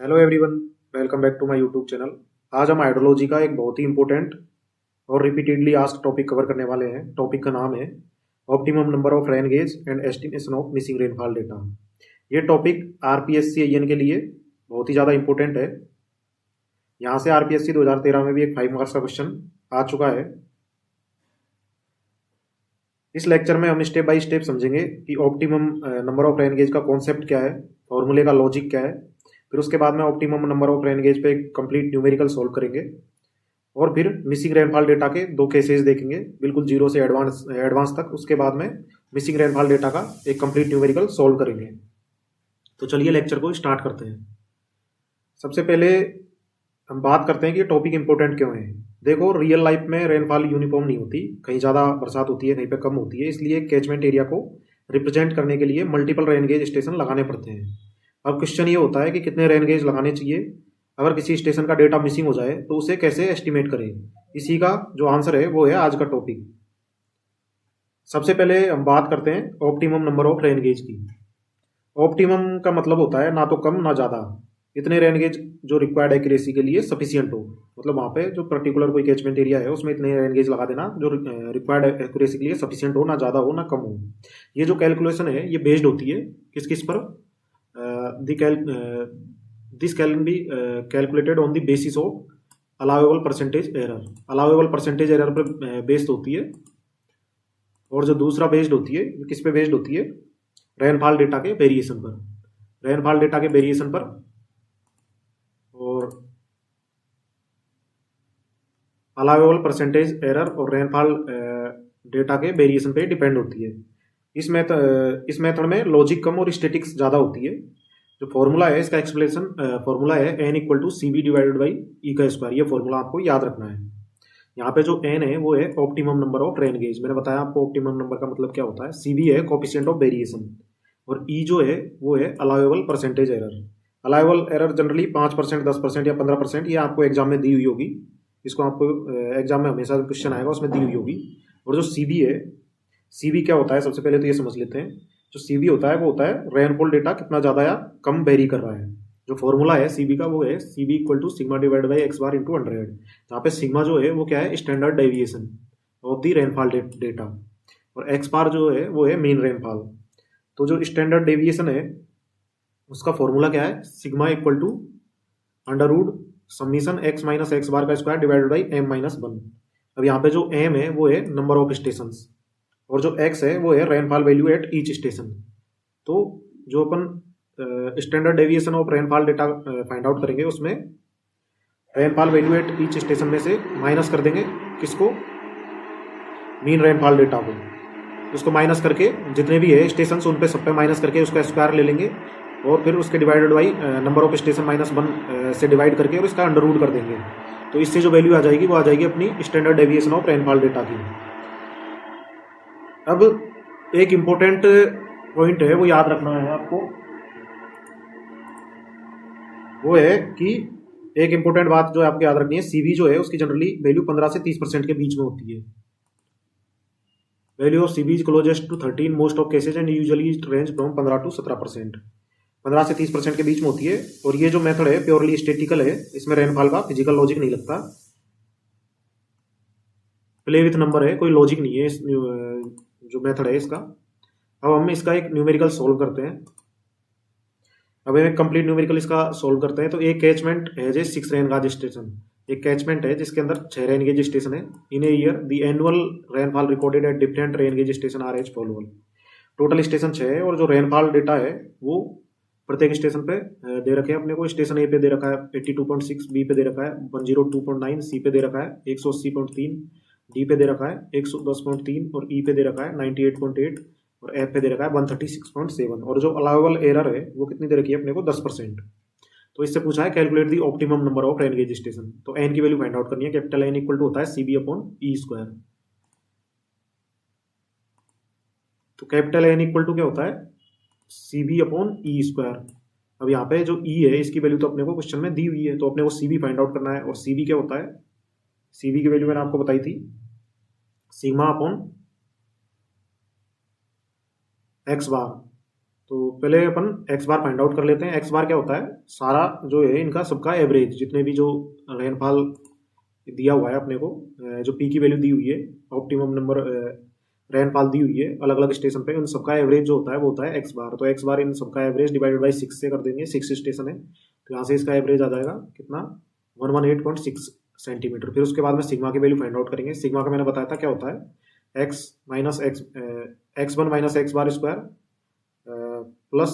Hello everyone, welcome back to my YouTube channel. आज हम hydrology का एक बहुत ही इंपॉर्टेंट और रिपीटेडली आस्क्ड टॉपिक कवर करने वाले हैं। टॉपिक का नाम है optimum number of rain gauge and estimation of missing rainfall data. ये टॉपिक आरपीएससी के लिए बहुत ही ज़्यादा इंपॉर्टेंट है। यहाँ से आरपीएससी 2013 में भी एक 5 मार्क्स का क्वेश्चन आ चुका है। इस लेक्चर में हम स्टेप बाय स्टेप समझेंगे कि optimum number of rain gauge का कॉन्सेप्ट क्या है, फॉर्मूले का लॉजिक क्या है। फिर उसके बाद में optimum number of rain gauge पे कंप्लीट न्यूमेरिकल सॉल्व करेंगे और फिर मिसिंग रेनफॉल डेटा के दो केसेस देखेंगे, बिल्कुल जीरो से एडवांस तक। उसके बाद में मिसिंग रेनफॉल डेटा का एक कंप्लीट न्यूमेरिकल सॉल्व करेंगे। तो चलिए लेक्चर को स्टार्ट करते हैं। सबसे पहले हम बात करते हैं कि ये टॉपिक इंपॉर्टेंट क्यों है। देखो, रियल लाइफ में रेनफॉल यूनिफॉर्म नहीं होती, कहीं ज़्यादा बरसात होती है, कहीं पे कम होती है। इसलिए कैचमेंट एरिया को रिप्रेजेंट करने के लिए मल्टीपल रेन गेज स्टेशन लगाने पड़ते हैं। अब क्वेश्चन ये होता है कि कितने रेन गेज लगाने चाहिए, अगर किसी स्टेशन का डेटा मिसिंग हो जाए तो उसे कैसे एस्टिमेट करें। इसी का जो आंसर है वो है आज का टॉपिक। सबसे पहले हम बात करते हैं optimum number of rain gauge की। ऑप्टिमम का मतलब होता है ना तो कम ना ज़्यादा, इतने रेन गेज जो रिक्वायर्ड एक्यूरेसी के लिए सफिशियंट हो। मतलब वहाँ पे जो पर्टिकुलर कोई कैचमेंट एरिया है उसमें इतने रेन गेज लगा देना जो रिक्वायर्ड एक्यूरेसी के लिए सफिशियंट हो, ना ज़्यादा हो ना कम हो। ये जो कैलकुलेशन है ये बेस्ड होती है किस किस पर, this can be calculated on the basis of allowable percentage error. Allowable percentage error पर बेस्ड होती है। और जो दूसरा बेस्ड होती है, किस पे बेस्ड होती है, रेनफॉल डेटा के वेरिएशन पर। रेनफॉल डेटा के वेरिएशन पर और अलाउेबल परसेंटेज एरर और रेनफॉल डेटा के वेरिएशन पे डिपेंड होती है। इस मेथड में लॉजिक कम और स्टेटिक्स ज़्यादा होती है। जो फॉर्मूला है इसका एक्सप्लेनेशन फॉर्मूला है n equal to C B divided by E का स्क्वायर। ये फॉर्मूला आपको याद रखना है। यहाँ पे जो n है वो है optimum number of rain gauge. मैंने बताया आपको ऑप्टिमम नंबर का मतलब क्या होता है। सी बी है कोफिशिएंट ऑफ वेरिएशन और ई जो है वो है allowable percentage error. Allowable error generally 5%, 10% या 15% ये आपको एग्जाम में दी हुई होगी। इसको आपको एग्जाम में हमेशा क्वेश्चन आएगा, उसमें दी हुई होगी। और जो सी बी है, सी बी क्या होता है सबसे पहले तो ये समझ लेते हैं। जो सीबी होता है वो होता है रेनफॉल डेटा कितना ज़्यादा या कम वेरी कर रहा है। जो फॉर्मूला है सीबी का वो है CB equal to sigma divide by X bar into 100। यहाँ पे सिग्मा जो है वो क्या है, standard deviation of the rainfall data, और एक्स बार जो है वो है मीन रेनफॉल। तो जो स्टैंडर्ड डेविएशन है उसका फॉर्मूला क्या है, sigma equal to under root summation X minus X bar का square divided by M minus 1। अब यहाँ पे जो एम है वो है नंबर ऑफ स्टेशन और जो x है वो है rainfall value at each station. तो जो अपन standard deviation of rainfall data find out करेंगे उसमें rainfall value at each station में से माइनस कर देंगे किसको, मीन रेनफॉल डेटा को। उसको माइनस करके जितने भी है स्टेशन उन पे सब पे माइनस करके उसका स्क्वायर ले लेंगे और फिर उसके divided by number of station minus 1 से डिवाइड करके और इसका अंडर रूट कर देंगे। तो इससे जो वैल्यू आ जाएगी वो आ जाएगी अपनी standard deviation of rainfall data की। अब एक इंपॉर्टेंट पॉइंट है वो याद रखना है आपको, वो है कि एक इंपॉर्टेंट बात जो आपको याद रखनी है, सीबी जो है उसकी जनरली वैल्यू 15 से 30% के बीच में होती है। Value of CB is closest to 13 in most of cases and usually range from 15 to 17%। 15 से 30% के बीच में होती है। और ये जो मेथड है प्योरली स्टेटिकल है, इसमें रेनफॉल का फिजिकल लॉजिक नहीं लगता, प्ले विथ नंबर है, कोई लॉजिक नहीं है इस जो मेथड है इसका। अब हम इसका एक न्यूमेरिकल सोल्व करते हैं। अब एक कंप्लीट न्यूमेरिकल इसका सोल्व करते हैं। तो एक कैचमेंट है जो 6 रेन गेज स्टेशन, एक कैचमेंट है जिसके अंदर 6 रेन गेज स्टेशन है। In a year the annual rainfall recorded at different rain gauge station are as follower. Total station 6 है और जो रेनफॉल डेटा है वो प्रत्येक स्टेशन पे दे रखे हैं अपने को। स्टेशन ए पे दे रखा है 82.6, बी पे दे रखा है 102.9, सी पे दे रखा है 180.3, डी पे दे रखा है 110.3 और ई पे दे रखा है 98.8 और एफ पे दे रखा है 136.7। और जो अलाउेबल एरर है वो कितनी दे रखी है अपने को, 10%। तो इससे पूछा है calculate the optimum number of rain gauge station. तो एन की वैल्यू फाइंड आउट करनी है। कैपिटल एन इक्वल टू होता है सीबी अपॉन ई स्क्वायर। तो कैपिटल एन इक्वल टू क्या होता है, सीबी अपॉन ई स्क्वायर। अब यहाँ पे जो ई है इसकी वैल्यू तो अपने को क्वेश्चन में दी हुई है, तो अपने को सीबी फाइंड आउट करना है। और सीबी क्या होता है, सीबी की वैल्यू मैंने आपको बताई थी सिग्मा अपॉन एक्स बार। तो पहले अपन एक्स बार फाइंड आउट कर लेते हैं। एक्स बार क्या होता है, सारा जो है इनका सबका एवरेज, जितने भी जो रेनफॉल दिया हुआ है अपने को, जो पी की वैल्यू दी हुई है, ऑप्टिमम नंबर रेनफॉल दी हुई है अलग अलग स्टेशन पे, उन सबका एवरेज जो होता है वो होता है एक्स बार। तो एक्स बार इन सबका एवरेज डिवाइडेड बाई 6 से कर देंगे। 6 स्टेशन है तो यहाँ से इसका एवरेज आ जाएगा कितना, 118.6 सेंटीमीटर। फिर उसके बाद में सिग्मा की वैल्यू फाइंड आउट करेंगे। सिग्मा का मैंने बताया था क्या होता है, X minus X one minus X bar square plus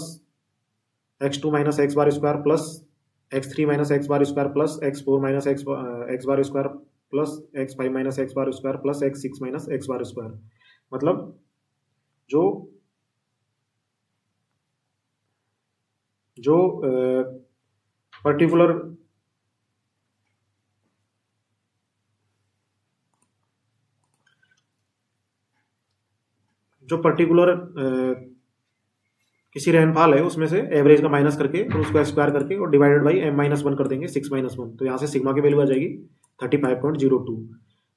x2 minus X bar square plus x3 minus X bar square plus x4 minus X bar square plus x5 minus X bar square plus x6 minus X bar square. मतलब जो जो particular किसी rainfall है उसमें से average का minus करके और उसको स्क्वायर करके और डिवाइडेड बाई m-1 कर देंगे, 6-1। तो यहाँ से सिग्मा की वैल्यू आ जाएगी 35.02।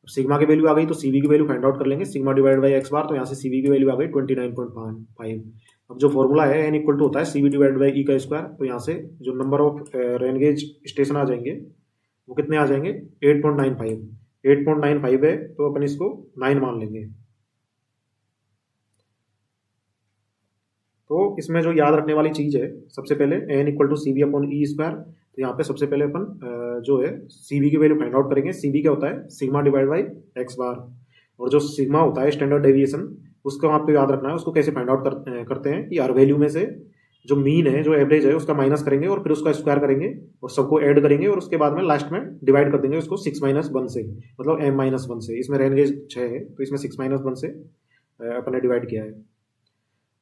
सिग्मा की वैल्यू आ गई तो सीवी की वैल्यू फाइंड आउट कर लेंगे। सिग्मा डिवाइड बाई एक्स बार, तो यहाँ से सीवी की वैल्यू आ गई 29.5। अब जो फॉर्मूला है एन इक्वल टू होता है सीवी डिवाइड बाई ई का स्क्वायर। तो यहाँ से जो नंबर ऑफ रेनगेज स्टेशन आ जाएंगे वो कितने आ जाएंगे, 8.95। 8.95 है तो अपन इसको 9 मान लेंगे। तो इसमें जो याद रखने वाली चीज है, सबसे पहले N equal to C V upon E square. तो यहाँ पे सबसे पहले अपन जो है सीवी की वैल्यू फाइंड आउट करेंगे। सीवी क्या होता है, सिग्मा डिवाइड बाई एक्स बार। और जो सिग्मा होता है स्टैंडर्ड डेविएशन, उसको आपको याद रखना है। उसको कैसे फाइंड आउट करते हैं कि हर वैल्यू में से जो मीन है, जो एवरेज है, उसका माइनस करेंगे और फिर उसका स्क्वायर करेंगे और सबको ऐड करेंगे और उसके बाद में लास्ट में डिवाइड कर देंगे उसको 6-1 से, मतलब m-1 से। इसमें रेनगेज 6 है तो इसमें 6-1 से अपन ने डिवाइड किया है।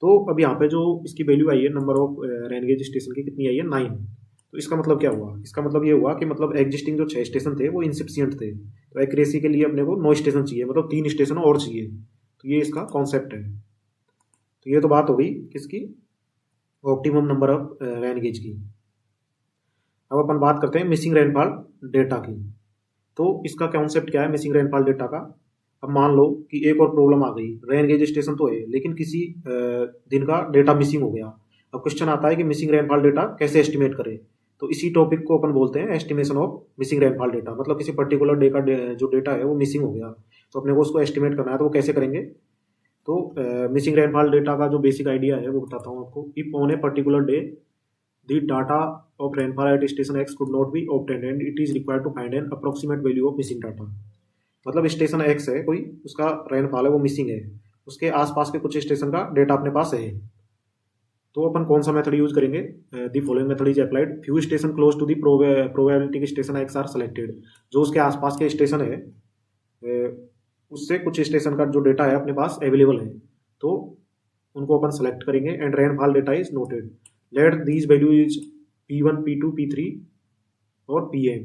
तो अब यहाँ पे जो इसकी वैल्यू आई है नंबर ऑफ रेनगेज स्टेशन की, कितनी आई है, 9। तो इसका मतलब क्या हुआ, इसका मतलब ये हुआ कि मतलब एग्जिस्टिंग जो 6 स्टेशन थे वो इनसिफिशियंट थे। तो एक्यूरेसी के लिए अपने को 9 स्टेशन चाहिए, मतलब 3 स्टेशन और चाहिए। तो ये इसका कॉन्सेप्ट है। तो ये तो बात हो गई किसकी, ऑप्टिमम नंबर ऑफ रेनगेज की। अब अपन बात करते हैं मिसिंग रेनफॉल डेटा की। तो इसका कॉन्सेप्ट क्या है मिसिंग रेनफॉल डेटा का। अब मान लो कि एक और प्रॉब्लम आ गई, रेनगेज स्टेशन तो है लेकिन किसी दिन का डेटा मिसिंग हो गया। अब क्वेश्चन आता है कि मिसिंग रेनफॉल डेटा कैसे एस्टिमेट करें। तो इसी टॉपिक को अपन बोलते हैं estimation of missing rainfall data. मतलब किसी पर्टिकुलर डे का जो डेटा है वो मिसिंग हो गया तो अपने को उसको एस्टिमेट करना है, तो वो कैसे करेंगे। तो मिसिंग रेनफॉल डेटा का जो बेसिक आइडिया है वो बताता हूँ आपको। If on A particular day the data of rainfall at station X could not be obtained and it is required to find an approximate value of missing data। मतलब station x है कोई, उसका rainfall है वो missing है, उसके आसपास के कुछ स्टेशन का डेटा अपने पास है। तो अपन कौन सा मेथड यूज करेंगे, the following method is applied. Few station close to the probability station X are selected. जो उसके आसपास के स्टेशन है उससे कुछ स्टेशन का जो डेटा है अपने पास अवेलेबल है, तो उनको अपन सेलेक्ट करेंगे। And rainfall data is noted. Let these value is P1, P2, P3 और PM।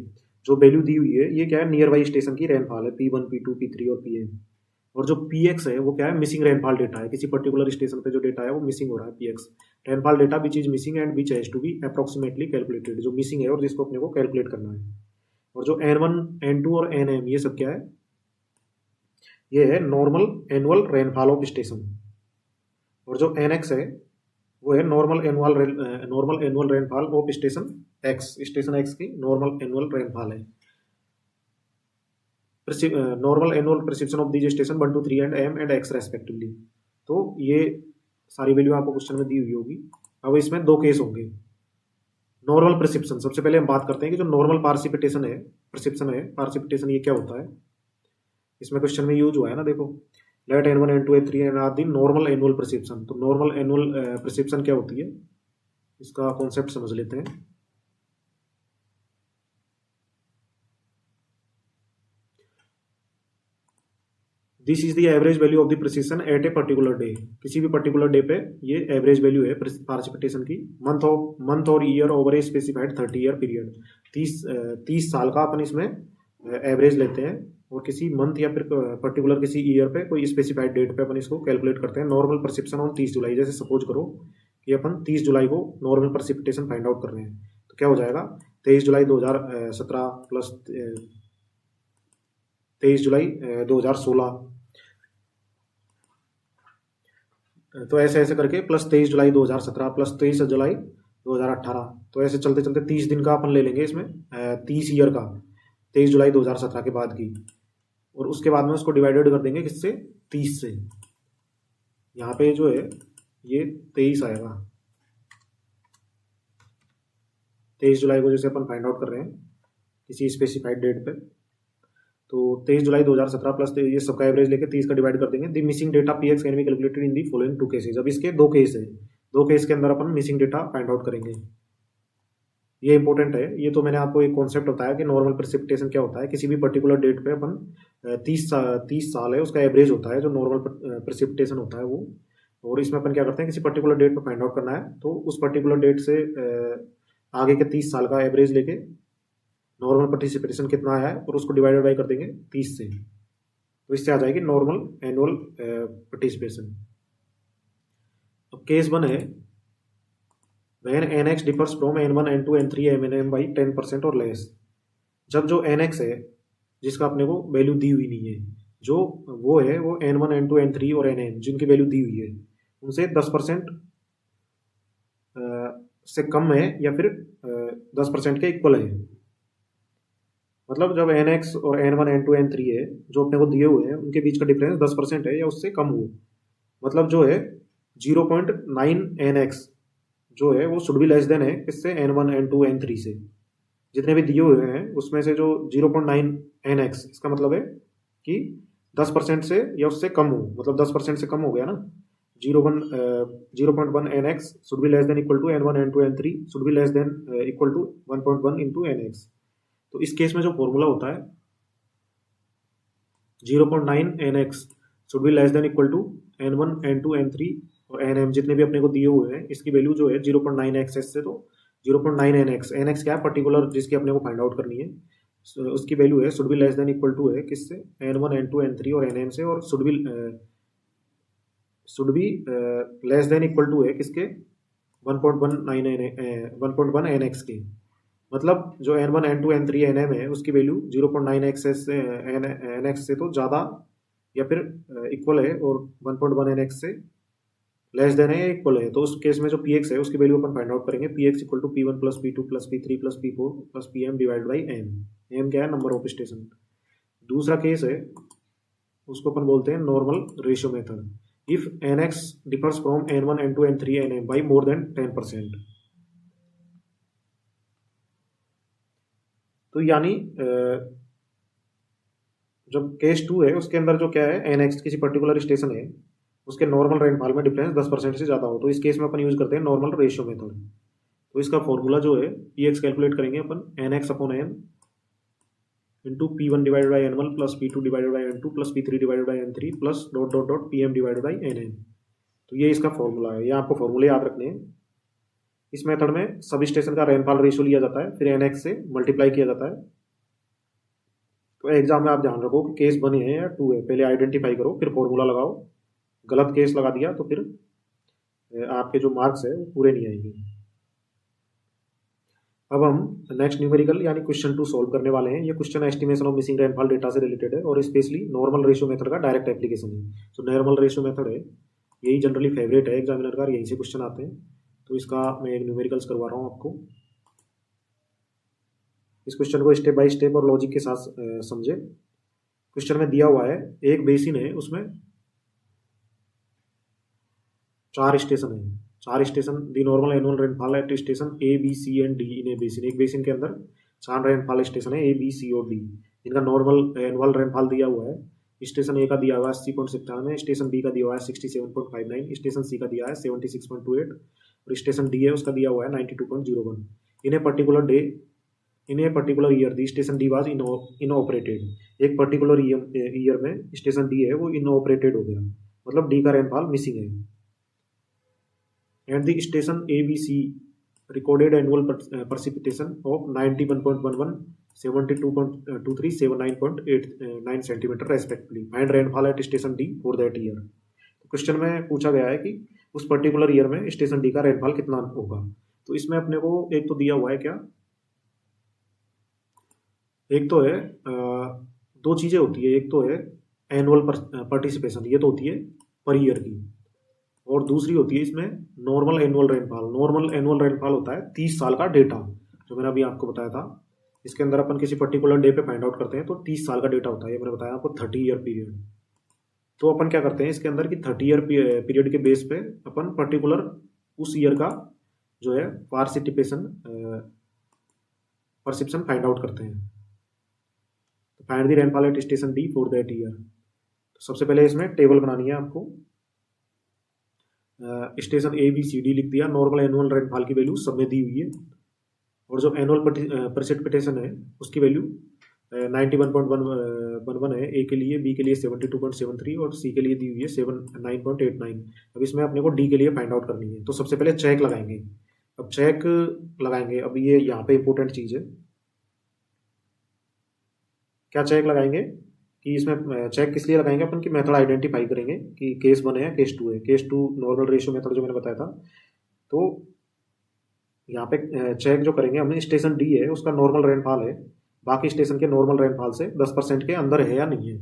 जो वैल्यू दी हुई है ये क्या है, नियर बाई स्टेशन की रेनफॉल है, P1, P2, P3 और PM। और जो PX है वो क्या है, मिसिंग रेनफॉल डेटा है। किसी पर्टिकुलर स्टेशन पे जो डेटा है वो मिसिंग हो रहा है, PX rainfall data which is missing and which has to be approximately calculated. जो मिसिंग है और जिसको अपने को कैलकुलेट करना है। और जो N1, N2 और NM ये सब क्या है, ये है normal annual rainfall of station. और जो NX है वो है normal annual rainfall of station X. Station X की नॉर्मल एनुअल रेनफॉल है। Normal annual precipitation of these station 1, 2, 3 and M and X respectively. तो ये सारी वैल्यू आपको क्वेश्चन में दी हुई होगी। अब इसमें दो केस होंगे। नॉर्मल प्रिसिप्शन, सबसे पहले हम बात करते हैं कि जो नॉर्मल पार्सिपिटेशन है, प्रिसिप्शन है, पार्सिपिटेशन ये क्या होता है। इसमें क्वेश्चन में यूज हुआ है ना, देखो let N1, N2, N3 and are the normal annual precipitation. तो नॉर्मल एनुअल प्रिसिप्शन क्या होती है, इसका कॉन्सेप्ट समझ लेते हैं। This is the average value of the precision at a particular day. किसी भी पर्टिकुलर डे पे ये एवरेज वैल्यू है पार्सिपिटेशन की। मंथ और year over a specified 30 year period. 30 साल का अपन इसमें एवरेज लेते हैं और किसी मंथ या फिर पर्टिकुलर किसी ईयर पे कोई स्पेसिफाइड डेट पे अपन इसको कैलकुलेट करते हैं। नॉर्मल परसिप्शन ऑन 30 जुलाई। जैसे सपोज करो कि अपन 30 जुलाई को नॉर्मल परसिपिटेशन फाइंड आउट कर रहे हैं, तो क्या हो जाएगा, 23 जुलाई 2017 प्लस 23 जुलाई 2016 तो ऐसे ऐसे करके प्लस 23 जुलाई 2017 प्लस 23 जुलाई 2018, तो ऐसे चलते चलते 30 दिन का अपन ले लेंगे इसमें, 30 ईयर का, 23 जुलाई 2017 के बाद की, और उसके बाद में उसको डिवाइडेड कर देंगे किससे, 30 से। यहाँ पे जो है ये 23 आएगा, 23 जुलाई को जैसे अपन फाइंड आउट कर रहे हैं किसी स्पेसिफाइड डेट पे, तो 23 जुलाई 2017 प्लस ये सबका एवरेज लेके 30 का डिवाइड कर देंगे। The missing data P X can be calculated in the following 2 cases. अब इसके 2 केस है, 2 केस के अंदर अपन मिसिंग डेटा फाइंड आउट करेंगे। ये इंपॉर्टेंट है, ये तो मैंने आपको एक कॉन्सेप्ट बताया कि नॉर्मल प्रेसिपिटेशन क्या होता है। किसी भी पर्टिकुलर डेट पे अपन 30 साल है उसका एवरेज होता है जो नॉर्मल प्रेसिपिटेशन होता है वो, और इसमें अपन क्या करते हैं, किसी पर्टिकुलर डेट पे फाइंड आउट करना है, तो उस पर्टिकुलर डेट से आगे के 30 साल का एवरेज लेके नॉर्मल पार्टिसिपेशन कितना आया है और उसको डिवाइडेड बाई कर देंगे 30 से, तो इससे आ जाएगी नॉर्मल एनुअल पार्टिसिपेशन। अब केस 1 है, when nx differs from n1 n2 n3 mnm by 10% और लेस। जब जो nx है जिसका अपने को वैल्यू दी हुई नहीं है, जो वो है वो n1 n2 n3 और nm जिनकी वैल्यू दी हुई है उनसे 10% से कम है या फिर 10% के इक्वल है। मतलब जब nx और n1 n2 n3 है जो अपने को दिए हुए हैं उनके बीच का डिफरेंस 10% है या उससे कम हो, मतलब जो है 0.9 nx जो है वो शुड बी लेस देन है इससे n1 n2 n3 से, जितने भी दिए हुए हैं उसमें से जो 0.9 nx, इसका मतलब है कि 10% से या उससे कम हो, मतलब 10% से कम हो गया ना, 0.1 nx should be less than equal to n1 n2 n3 should be less than equal to 1.1 into nx। तो इस केस में जो फॉर्मूला होता है 0.9 nx should be less than equal to n1 n2 n3 और nm जितने भी अपने को दिए हुए हैं, इसकी वैल्यू जो है 0.9 xs से, तो 0.9 nx, nx क्या है, पर्टिकुलर जिसकी अपने को फाइंड आउट करनी है, उसकी वैल्यू है should be less than equal to है किससे, n1 n2 n3 और nm से, और should be less than equal to है किसके, 1.1 nx के। मतलब जो n1 n2 n3 nm है उसकी वैल्यू 0.9 xs से nx से तो ज़्यादा या फिर इक्वल है, और 1.1 nx से लेस देन है या इक्वल है, तो उस केस में जो पी एक्स है उसकी वैल्यू अपन फाइंड आउट करेंगे, P X equal to P1 plus P2 plus P3 plus P4 plus PM divide by M. M क्या है, नंबर ऑफ स्टेशन। दूसरा केस है उसको अपन बोलते हैं normal ratio method. If nx differs from n1 n2 n3 nm by more than 10%, तो यानी जब केस 2 है उसके अंदर जो क्या है, nx किसी पर्टिकुलर स्टेशन है उसके नॉर्मल रेनफॉल में डिफरेंस 10% से ज़्यादा हो, तो इस केस में अपन यूज करते हैं नॉर्मल रेशियो मेथड। तो इसका फॉर्मूला जो है पी एक्स कैलकुलेट करेंगे अपन nx upon n into P1 divided by n1 plus P2 divided by n2 plus P3 divided by n3 plus dot dot dot PM divided by nm। तो ये इसका formula है, ये आपको फॉर्मूले याद रखने हैं। इस मेथड में सब स्टेशन का रेनफॉल रेशियो लिया जाता है, फिर nx से मल्टीप्लाई किया जाता है। तो एग्जाम में आप ध्यान रखो कि केस 1 है या 2 है, पहले आइडेंटिफाई करो फिर फॉर्मूला लगाओ। गलत केस लगा दिया तो फिर आपके जो मार्क्स है वो पूरे नहीं आएंगे। अब हम नेक्स्ट न्यूमेरिकल यानी क्वेश्चन 2 सॉल्व करने वाले हैं। ये question estimation of missing rainfall data से रिलेटेड है और स्पेशली नॉर्मल रेशियो मेथड का डायरेक्ट एप्लीकेशन है। तो नॉर्मल रेशियो मेथड है, यही जनरली फेवरेट है एग्जामिनर का, यहीं से क्वेश्चन आते हैं। तो इसका मैं एक न्यूमेरिकल्स करवा रहा हूँ आपको। इस क्वेश्चन को स्टेप बाय स्टेप और लॉजिक के साथ समझे। क्वेश्चन में दिया हुआ है एक बेसिन है, उसमें 4 स्टेशन है, 4 station. The normal annual rainfall at station A B C and D in a basin. एक बेसिन के अंदर 4 रेनफॉल स्टेशन है ए बी सी और डी, इनका नॉर्मल एनुअल रेनफॉल दिया हुआ है। स्टेशन ए का दिया हुआ है 80.97, स्टेशन बी का दिया हुआ है 67.59, स्टेशन सी का दिया है 76.28 और स्टेशन डी है उसका दिया हुआ है 92.01। In a particular day in a particular year the station D was inoperated. एक पर्टिकुलर ईयर में स्टेशन डी है वो इनऑपरेटेड हो गया, मतलब डी का रेनफॉल मिसिंग है। At the station ABC recorded annual precipitation of 91.11, 72.23, 79.89 centimetre respectively. Find rainfall at station D for that year. Question में पूछा गया है कि उस पर्टिकुलर ईयर में स्टेशन डी का रेनफॉल कितना होगा। तो इसमें अपने को एक तो दिया हुआ है क्या, एक तो है दो चीजें होती है, एक तो है एनुअल पार्टिसिपेशन, ये तो होती है पर ईयर की, और दूसरी होती है इसमें normal annual rainfall. Normal annual rainfall होता है 30 साल का डेटा, जो मैंने अभी आपको बताया था। इसके अंदर अपन किसी पर्टिकुलर डे पे फाइंड आउट करते हैं, तो 30 साल का डेटा होता है। ये मैंने बताया आपको 30 ईयर पीरियड। तो अपन क्या करते हैं इसके अंदर कि 30 ईयर पीरियड के बेस पे अपन पर्टिकुलर उस ईयर का जो है परसिप्शन फाइंड आउट करते हैं। तो find the rainfall at station D for that year. तो सबसे पहले इसमें टेबल बनानी है आपको। Station A B C D लिख दिया, नॉर्मल एनुअल रेनफॉल की वैल्यू सब में दी हुई है, और जो एनुअल प्रेसिपिटेशन है उसकी वैल्यू 91.11 है ए के लिए, बी के लिए 72.73 और सी के लिए दी हुई है 9.89। अब इसमें अपने को डी के लिए फाइंड आउट करनी है। तो सबसे पहले चेक लगाएंगे। अब चेक लगाएंगे, अब ये यहाँ पे इंपॉर्टेंट चीज़ है। क्या चेक लगाएंगे कि इसमें चेक किस लिए लगाएंगे अपन की मेथड आइडेंटिफाई करेंगे कि केस 1 है केस 2 है। केस 2 नॉर्मल रेशियो मेथड जो मैंने बताया था। तो यहाँ पे चेक जो करेंगे हमने, स्टेशन डी है उसका नॉर्मल रेनफॉल है बाकी स्टेशन के नॉर्मल रेनफॉल से 10% के अंदर है या नहीं है।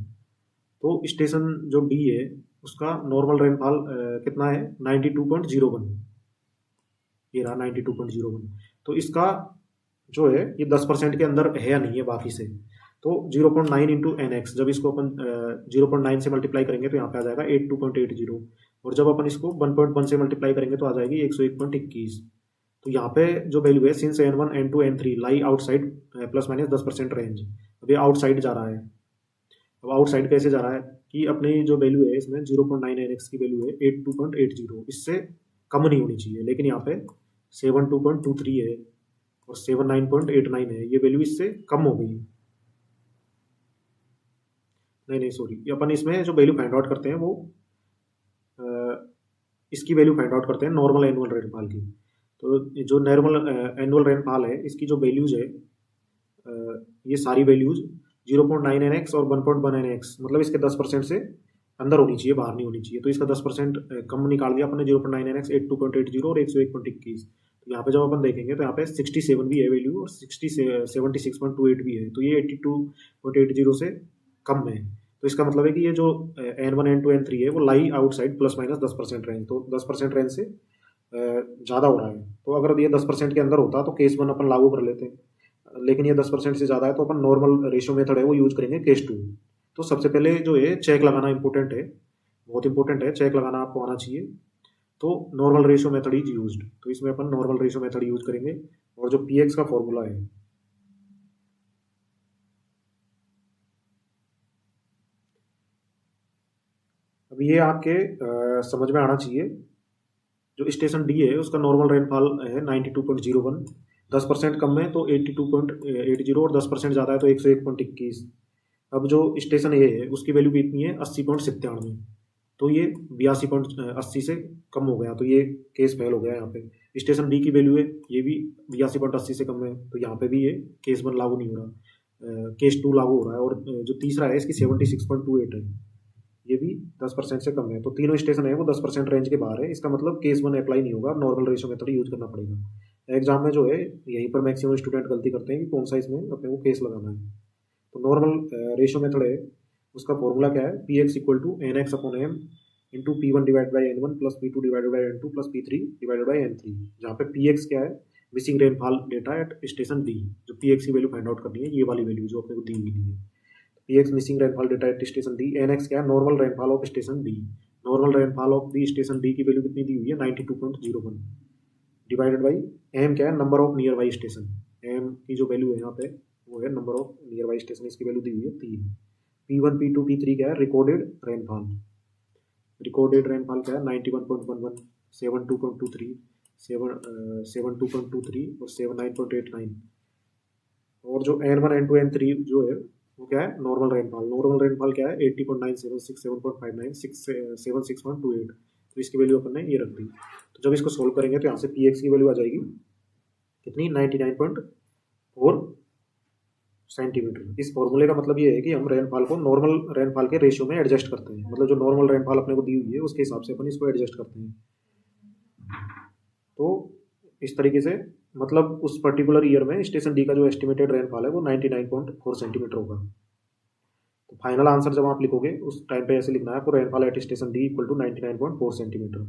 तो स्टेशन जो डी है उसका नॉर्मल रेनफॉल कितना है 92.01, ये रहा 92.01। तो इसका जो है ये 10% के अंदर है या नहीं है बाकी से। तो 0.9 इंटू एन एक्स, जब इसको अपन 0.9 से मल्टीप्लाई करेंगे तो यहाँ पे आ जाएगा 82.80, और जब अपन इसको 1.1 से मल्टीप्लाई करेंगे तो आ जाएगी 101.21। तो यहाँ पे जो वैल्यू है सिंस N1 N2 N3 लाई आउटसाइड प्लस माइनस 10% रेंज, अब ये आउटसाइड जा रहा है। अब आउटसाइड कैसे जा रहा है कि अपनी जो वैल्यू है इसमें 0.9 NX की वैल्यू है 82.80, इससे कम नहीं होनी चाहिए, लेकिन यहाँ पे 72.23 है और 79.89 है, ये वैल्यू इससे कम हो गई। नहीं सॉरी, अपन इसमें जो वैल्यू फाइंड आउट करते हैं वो इसकी वैल्यू फाइंड आउट करते हैं नॉर्मल एनुअल रेनफॉल की। तो जो नॉर्मल एनुअल रेनफॉल है इसकी जो वैल्यूज है ये सारी वैल्यूज 0.9 NX और 1.1 NX, मतलब इसके 10% से अंदर होनी चाहिए, बाहर नहीं होनी चाहिए। तो इसका 10% कम निकाल दिया अपने 0.9 NX 82.80 और 101.21। तो यहाँ पे जब अपन देखेंगे तो यहाँ पे 67 भी है वैल्यू और 76.28 भी है, तो ये 82.80 से कम है। तो इसका मतलब है कि ये जो N1 N2 N3 है वो लाई आउटसाइड प्लस माइनस 10% रेंज, तो 10% रेंज से ज़्यादा हो रहा है। तो अगर ये 10% के अंदर होता तो केस 1 अपन लागू कर लेते हैं, लेकिन ये 10% से ज़्यादा है तो अपन नॉर्मल रेशियो मेथड है वो यूज करेंगे केस 2। तो सबसे पहले जो है चेक लगाना इंपॉर्टेंट है, बहुत इंपॉर्टेंट है, चेक लगाना आपको आना चाहिए। तो normal ratio method is used, तो इसमें अपन नॉर्मल रेशियो मेथड यूज करेंगे, और जो PX का फॉर्मूला है अब ये आपके समझ में आना चाहिए। जो स्टेशन डी है उसका नॉर्मल रेनफॉल है 92.01, 10% कम है तो 82.80 और 10% ज़्यादा है तो 101.21। अब जो स्टेशन ए है उसकी वैल्यू कितनी है 80.97, तो ये 82.80 से कम हो गया, तो ये केस फेल हो गया। यहाँ पे स्टेशन बी की वैल्यू है ये भी 82.80 से कम है, तो यहाँ पे भी ये केस 1 लागू नहीं हो रहा, केस 2 लागू हो रहा है। और जो तीसरा है इसकी 76.28 है, ये भी 10% से कम है। तो तीनों स्टेशन है वो 10% रेंज के बाहर है, इसका मतलब केस 1 अप्लाई नहीं होगा, नॉर्मल रेशियो मेथड यूज करना पड़ेगा। एग्जाम में जो है यहीं पर मैक्सिमम स्टूडेंट गलती करते हैं कि कौन सा इसमें अपने को केस लगाना है। तो नॉर्मल रेशियो मेथड है उसका फॉर्मूला क्या है, PX equal to NX upon M into P1 divide by N1 plus P2 divided by N2 plus P3 divided by N3, जहाँ पे PX क्या है missing rainfall data at station D. जो PX की वैल्यू फाइंड आउट करनी है ये वाली वैल्यू जो अपने को दी हुई है, PX missing rainfall data at station D. NX क्या है normal rainfall of station D. Normal rainfall of the station D की वैल्यू कितनी दी हुई है 92.01 डिवाइडेड बाई M क्या है number of near by station. M की जो वैल्यू है यहाँ पे वो है number of near by station, इसकी वैल्यू दी हुई है 3। P1 P2 P3 क्या है रिकॉर्डेड रेनफॉल। रिकॉर्डेड रेनफॉल क्या है 91.11, 72.23, 72.23 और 79.89। और जो N1 N2 N3 जो है वो क्या है नॉर्मल रेनफॉल। नॉर्मल रेनफॉल क्या है 80.97, 67.59, 76.28। तो इसकी वैल्यू अपन ने ये रख दी। तो जब इसको सोल्व करेंगे तो यहाँ से PX की वैल्यू आ जाएगी कितनी 99.4 सेंटीमीटर। इस फॉर्मूले का मतलब ये है कि हम रेनफॉल को नॉर्मल रेनफॉल के रेशियो में एडजस्ट करते हैं, मतलब जो नॉर्मल रेनफॉल अपने को दी हुई है उसके हिसाब से अपन इसको एडजस्ट करते हैं। तो इस तरीके से मतलब उस पर्टिकुलर ईयर में स्टेशन डी का जो एस्टिमेटेड रेनफॉल है वो 99.4 सेंटीमीटर होगा। तो फाइनल आंसर जब आप लिखोगे उस टाइम पे ऐसे लिखना है आपको, rainfall at station D equal to 99.4 centimetre.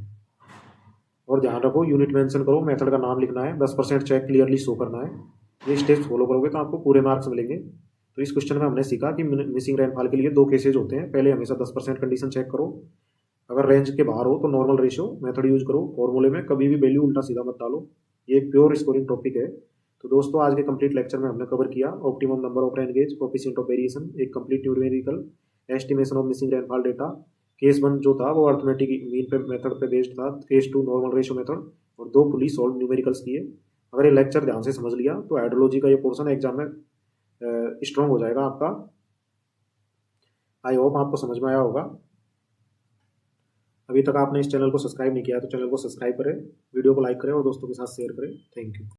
और ध्यान रखो यूनिट मेंशन करो, मेथड का नाम लिखना है, 10% चेक क्लियरली शो करना है। ये स्टेप्स फॉलो करोगे तो आपको पूरे मार्क्स मिलेंगे। तो इस क्वेश्चन में हमने सीखा कि मिसिंग रेनफॉल के लिए 2 केसेज होते हैं। पहले हमेशा 10% कंडीशन चेक करो, अगर रेंज के बाहर हो तो नॉर्मल रेशियो मेथड यूज करो। फॉर्मूले में कभी भी वैल्यू उल्टा सीधा मत डालो, ये एक प्योर स्कोरिंग टॉपिक है। तो दोस्तों आज के कंप्लीट लेक्चर में हमने कवर किया optimum number of rain gauge, coefficient of variation, एक complete numerical estimation of missing rainfall data. Case 1 जो था वो अर्थमेटिक मीन पे मेथड पे बेस्ड था, केस 2 नॉर्मल रेशियो मेथड, और 2 फुली सॉल्व न्यूमेरिकल्स किए। अगर ये लेक्चर ध्यान से समझ लिया तो हाइड्रोलॉजी का ये पोर्शन एग्जाम में स्ट्रॉन्ग हो जाएगा आपका। आई होप आपको समझ में आया होगा। अभी तक आपने इस चैनल को सब्सक्राइब नहीं किया तो चैनल को सब्सक्राइब करें, वीडियो को लाइक करें और दोस्तों के साथ शेयर करें। Thank you.